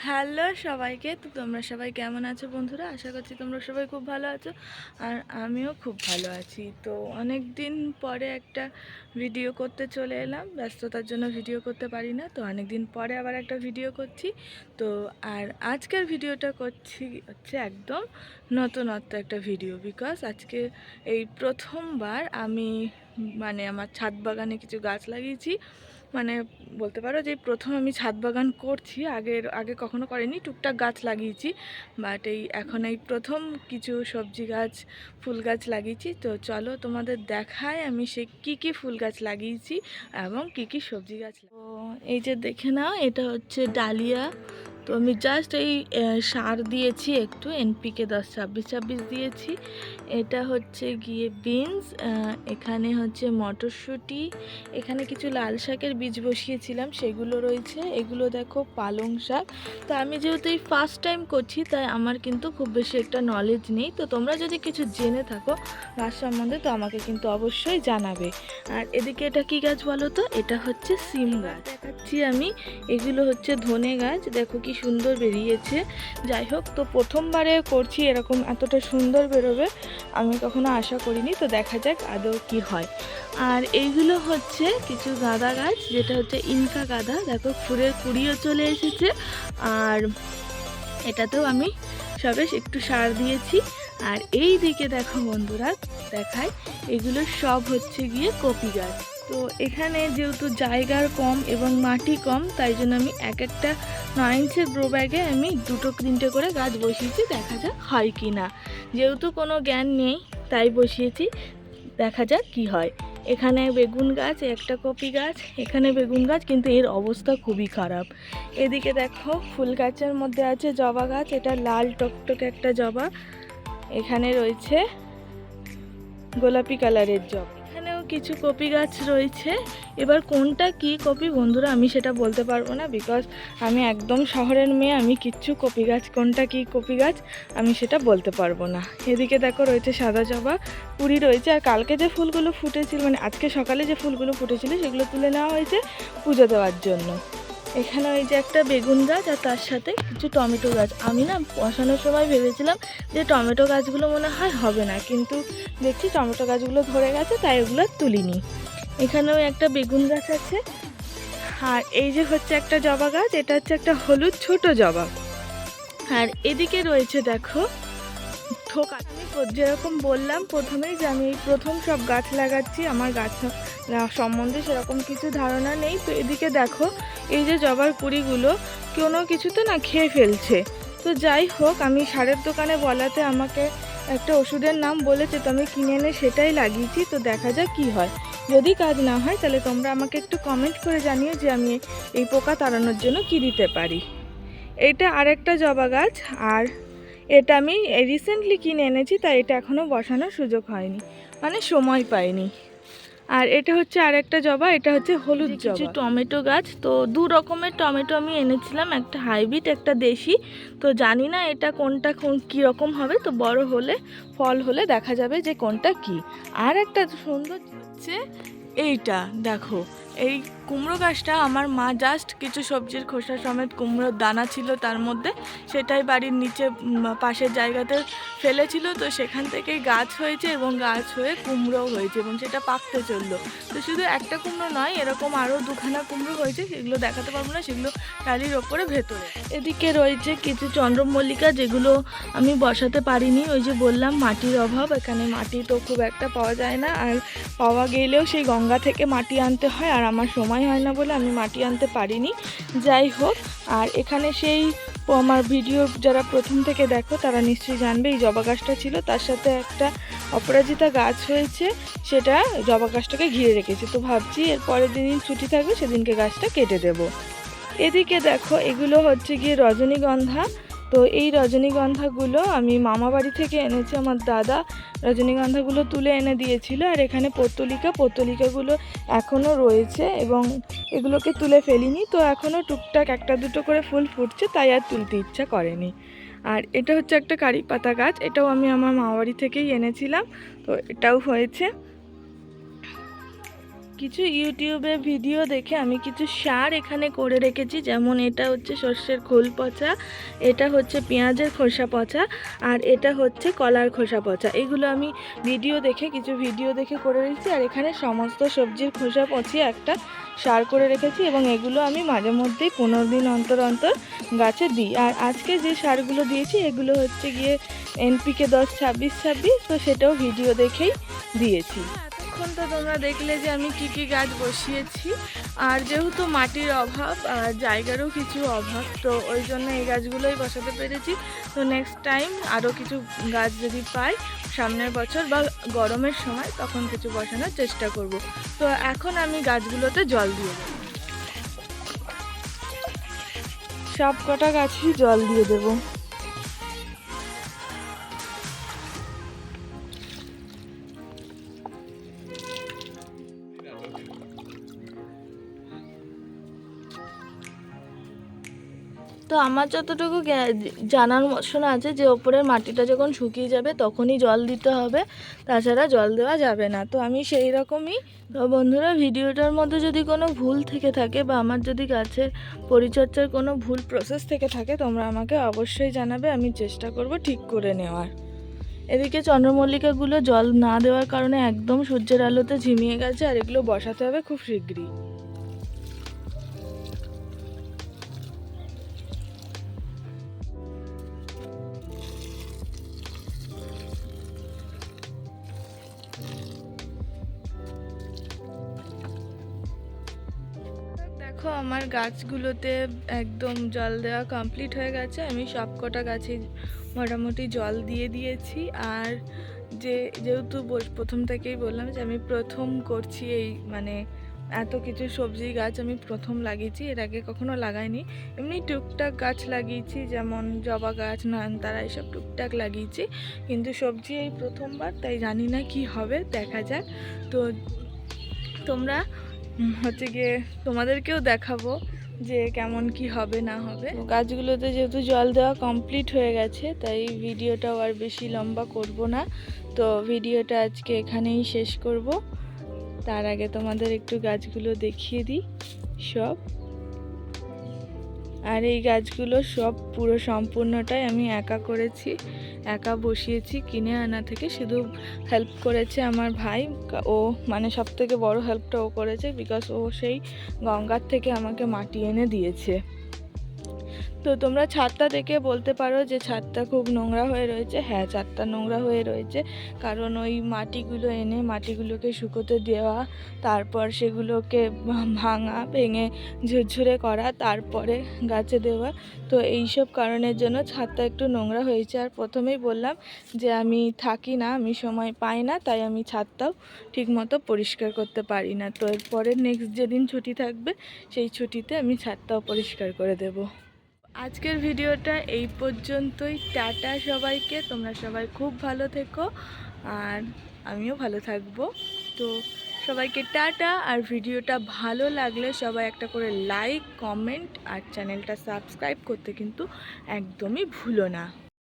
Hello সবাইকে। তো তোমরা সবাই কেমন আছো বন্ধুরা? আশা করছি তোমরা সবাই খুব ভালো আছো, আর আমিও খুব ভালো আছি। তো অনেক দিন পরে একটা ভিডিও করতে চলে এলাম। ব্যস্ততার জন্য ভিডিও করতে পারি না, তো অনেক দিন পরে আবার একটা ভিডিও করছি। তো আর আজকের ভিডিওটা করছি হচ্ছে একদম নতুনত্ব একটা ভিডিও, বিকজ আজকে এই প্রথমবার আমি আমার ছাদ বাগানে কিছু গাছ লাগিয়েছি। মানে বলতে পারো যে প্রথম আমি ছাদ বাগান করছি। আগে কখনো করিনি, টুকটাক গাছ লাগিয়েছি, বাট এখন এই প্রথম কিছু সবজি গাছ, ফুল গাছ লাগিয়েছি। তো চলো তোমাদের দেখায় আমি সে কি ফুল গাছ লাগিয়েছি এবং কি সবজি গাছ। তো এই যে দেখে নাও, এটা হচ্ছে ডালিয়া। তো আমি জাস্ট এই সার দিয়েছি, একটু এনপিকে 10-26-26 দিয়েছি। এটা হচ্ছে গিয়ে বিনস, এখানে হচ্ছে মটরশুঁটি, এখানে কিছু লাল শাকের বীজ বসিয়েছিলাম সেগুলো রয়েছে। এগুলো দেখো পালং শাক। তো আমি যেহেতু এই ফার্স্ট টাইম করছি, তাই আমার কিন্তু খুব বেশি একটা নলেজ নেই। তো তোমরা যদি কিছু জেনে থাকো গাছ সম্বন্ধে, তো আমাকে কিন্তু অবশ্যই জানাবে। আর এদিকে এটা কি গাছ বলো তো? এটা হচ্ছে সিম গাছ দেখাচ্ছি আমি। এগুলো হচ্ছে ধনে গাছ, দেখো কি সুন্দর বেরিয়েছে। যাই হোক, তো প্রথমবারে করছি, এরকম এতটা সুন্দর বেরোবে আমি কখনো আশা করিনি। তো দেখা যাক আদৌ কি হয়। আর এইগুলো হচ্ছে কিছু গাঁদা গাছ, যেটা হচ্ছে ইনকা গাঁদা। দেখো ফুলের কুড়িও চলে এসেছে। আর এটাতেও আমি সবে একটু সার দিয়েছি। আর এই দিকে দেখো বন্ধুরা, দেখায় এগুলো সব হচ্ছে গিয়ে কপি গাছ। তো এখানে যেহেতু জায়গার কম এবং মাটি কম, তাই জন্য আমি একটা 9 ইঞ্চের গ্রো ব্যাগে আমি 2-3টে করে গাছ বসিয়েছি। দেখা যাক হয় কি না, যেহেতু কোনো জ্ঞান নেই তাই বসিয়েছি। দেখা যাক কি হয়। এখানে বেগুন গাছ, একটা কপি গাছ, এখানে বেগুন গাছ, কিন্তু এর অবস্থা খুবই খারাপ। এদিকে দেখো ফুল গাছের মধ্যে আছে জবা গাছ, এটা লাল টকটকে একটা জবা। এখানে রয়েছে গোলাপি কালারের জবা। এখানেও কিছু কপি গাছ রয়েছে। এবার কোনটা কি কপি বন্ধুরা আমি সেটা বলতে পারবো না, বিকজ আমি একদম শহরের মেয়ে। আমি কিচ্ছু কপি গাছ কোনটা কি কপি গাছ আমি সেটা বলতে পারবো না। এদিকে দেখো রয়েছে সাদা জবা, কুড়ি রয়েছে। আর কালকে যে ফুলগুলো ফুটেছিল, আজকে সকালে যে ফুলগুলো ফুটেছিল সেগুলো তুলে নেওয়া হয়েছে পুজো দেওয়ার জন্য। এখানে ওই যে একটা বেগুন গাছ, আর তার সাথে কিছু টমেটো গাছ। আমি না বসানোর সময় ভেবেছিলাম যে টমেটো গাছগুলো মনে হয় হবে না, কিন্তু দেখছি টমেটো গাছগুলো ধরে গেছে, তাই ওগুলো তুলিনি। এখানেও একটা বেগুন গাছ আছে। আর এই যে হচ্ছে একটা জবা গাছ, এটা হচ্ছে একটা হলুদ ছোট জবা। আর এদিকে রয়েছে দেখো থোকা। আমি যেরকম বললাম প্রথমেই যে আমি এই প্রথম সব গাছ লাগাচ্ছি, আমার গাছ সম্বন্ধে সেরকম কিছু ধারণা নেই। তো এদিকে দেখো এই যে জবার কুড়িগুলো কোনো কিছুতে না খেয়ে ফেলছে। তো যাই হোক, আমি সারের দোকানে বলাতে আমাকে একটা ওষুধের নাম বলেছে, তো আমি কিনে এনে সেটাই লাগিয়েছি। তো দেখা যাক কি হয়। যদি কাজ না হয় তাহলে তোমরা আমাকে একটু কমেন্ট করে জানিও যে আমি এই পোকা তাড়ানোর জন্য কি দিতে পারি। এটা আরেকটা জবা গাছ, আর এটা আমি রিসেন্টলি কিনে এনেছি, তাই এটা এখনও বসানোর সুযোগ হয়নি, সময় পাইনি। আর এটা হচ্ছে আরেকটা জবা, এটা হচ্ছে হলুদ জবা। কিছু টমেটো গাছ, তো 2 রকমের টমেটো আমি এনেছিলাম, একটা হাইব্রিড একটা দেশি। তো জানি না এটা কোনটা কীরকম হবে। তো বড় হলে ফল হলে দেখা যাবে যে কোনটা কি। আর একটা সুন্দর হচ্ছে এইটা দেখো, এই কুমড়ো গাছটা আমার মা জাস্ট কিছু সবজির খোসা সমেত কুমড়োর দানা ছিল তার মধ্যে, সেটাই বাড়ির নিচে পাশের জায়গাতে ফেলেছিল। তো সেখান থেকেই গাছ হয়েছে, এবং গাছ হয়ে কুমড়োও হয়েছে, এবং সেটা পাকতে চললো। তো শুধু একটা কুমড়ো নয়, এরকম আরও 2খানা কুমড়ো হয়েছে, সেগুলো দেখাতে পারবো না, সেগুলো টালির ওপরে ভেতরে। এদিকে রয়েছে কিছু চন্দ্রমল্লিকা, যেগুলো আমি বসাতে পারিনি। ওই যে বললাম মাটির অভাব, এখানে মাটি তো খুব একটা পাওয়া যায় না, আর পাওয়া গেলেও সেই গঙ্গা থেকে মাটি আনতে হয়, আর আমার সময় হয় না বলে আমি মাটি আনতে পারিনি। যাই হোক, আর এখানে সেই আমার ভিডিও যারা প্রথম থেকে দেখো তারা নিশ্চয়ই জানবে এই জবা গাছটা ছিল, তার সাথে একটা অপরাজিতা গাছ হয়েছে, সেটা জবা গাছটাকে ঘিরে রেখেছে। তো ভাবছি এর পরের দিন ছুটি থাকবে, সেদিনকে গাছটা কেটে দেব। এদিকে দেখো এগুলো হচ্ছে গিয়ে রজনীগন্ধা। তো এই রজনীগন্ধাগুলো আমি মামা বাড়ি থেকে এনেছি, আমার দাদা রজনীগন্ধাগুলো তুলে এনে দিয়েছিল। আর এখানে পত্তলিকাগুলো এখনও রয়েছে, এবং এগুলোকে তুলে ফেলিনি। তো এখনও টুকটাক 1-2 করে ফুল ফুটছে, তাই আর তুলতে ইচ্ছা করেনি। আর এটা হচ্ছে একটা কারি পাতা গাছ, এটাও আমি আমার মামা বাড়ি থেকেই এনেছিলাম। তো এটাও হয়েছে। কিছু ইউটিউবে ভিডিও দেখে আমি কিছু সার এখানে করে রেখেছি, যেমন এটা হচ্ছে সর্ষের খোল পচা, এটা হচ্ছে পেঁয়াজের খোসা পচা, আর এটা হচ্ছে কলার খোসা পচা। এগুলো আমি কিছু ভিডিও দেখে করে রেখেছি। আর এখানে সমস্ত সবজির খোসা পচিয়ে একটা সার করে রেখেছি, এবং এগুলো আমি মাঝে মধ্যেই 15 দিন অন্তর অন্তর গাছে দিই। আর আজকে যে সারগুলো দিয়েছি এগুলো হচ্ছে গিয়ে NPK 10-26-26, তো সেটাও ভিডিও দেখেই দিয়েছি। এখন তো তোমরা দেখলে যে আমি কি কি গাছ বসিয়েছি। আর যেহেতু মাটির অভাব আর জায়গারও কিছু অভাব, তো ওই জন্য এই গাছগুলোই বসাতে পেরেছি। তো নেক্সট টাইম আরও কিছু গাছ যদি পাই সামনের বছর বা গরমের সময়, তখন কিছু বসানোর চেষ্টা করব। তো এখন আমি গাছগুলোতে জল দিয়ে দেবো, সব কটা গাছই জল দিয়ে দেবো। তো আমার যতটুকু জানার শোনা আছে যে ওপরের মাটিটা যখন শুকিয়ে যাবে তখনই জল দিতে হবে, তাছাড়া জল দেওয়া যাবে না। তো আমি সেই রকমই। তো বন্ধুরা, ভিডিওটার মধ্যে যদি কোনো ভুল থেকে থাকে বা আমার যদি গাছের পরিচর্যার কোনো ভুল প্রসেস থেকে থাকে, তোমরা আমাকে অবশ্যই জানাবে, আমি চেষ্টা করব ঠিক করে নেওয়ার। এদিকে চন্দ্রমল্লিকাগুলো জল না দেওয়ার কারণে একদম সূর্যের আলোতে ঝিমিয়ে গেছে, আর এগুলো বসাতে হবে খুব শীঘ্রই। দেখো, আমার গাছগুলোতে একদম জল দেওয়া কমপ্লিট হয়ে গেছে। আমি সব কটা গাছে মোটামুটি জল দিয়ে দিয়েছি। আর যেহেতু প্রথম থেকেই বললাম যে আমি প্রথম করছি, এই মানে এত কিছু সবজি গাছ আমি প্রথম লাগিয়েছি, এর আগে কখনো লাগাইনি। এমনি টুকটাক গাছ লাগিয়েছি, যেমন জবা গাছ, নয়নতারা, এইসব টুকটাক লাগিয়েছি, কিন্তু সবজি এই প্রথমবার, তাই জানি না কি হবে, দেখা যাক। তো তোমরা হচ্ছে গিয়ে তোমাদেরকেও দেখাবো যে কেমন কি হবে না হবে। গাছগুলোতে যেহেতু জল দেওয়া কমপ্লিট হয়ে গেছে, তাই ভিডিওটাও আর বেশি লম্বা করব না। তো ভিডিওটা আজকে এখানেই শেষ করব। তার আগে তোমাদের একটু গাছগুলো দেখিয়ে দিই সব। আর এই গাছগুলো সব পুরো সম্পূর্ণটাই আমি একা করেছি, একা বসিয়েছি, কিনে আনা থেকে। শুধু হেল্প করেছে আমার ভাই, ও মানে সব থেকে বড় হেল্পটা ও করেছে, বিকজ ও সেই গঙ্গার থেকে আমাকে মাটি এনে দিয়েছে। তো তোমরা ছাদটা দেখে বলতে পারো যে ছাদটা খুব নোংরা হয়ে রয়েছে। হ্যাঁ, ছাদটা নোংরা হয়ে রয়েছে, কারণ ওই মাটিগুলো এনে মাটিগুলোকে শুকোতে দেওয়া, তারপর সেগুলোকে ভেঙে ঝুরঝুরে করা, তারপরে গাছে দেওয়া। তো এইসব কারণের জন্য ছাদটা একটু নোংরা হয়েছে। আর প্রথমেই বললাম যে আমি থাকি না, আমি সময় পাই না, তাই আমি ছাদটাও ঠিকমতো পরিষ্কার করতে পারি না। তো এরপরে নেক্সট যেদিন ছুটি থাকবে সেই ছুটিতে আমি ছাদটাও পরিষ্কার করে দেবো। আজকের ভিডিওটা এই পর্যন্তই। টাটা সবাইকে, তোমরা সবাই খুব ভালো থেকো, আর আমিও ভালো থাকবো। তো সবাইকে টাটা। আর ভিডিওটা ভালো লাগলে সবাই একটা করে লাইক, কমেন্ট আর চ্যানেলটা সাবস্ক্রাইব করতে কিন্তু একদমই ভুলো না।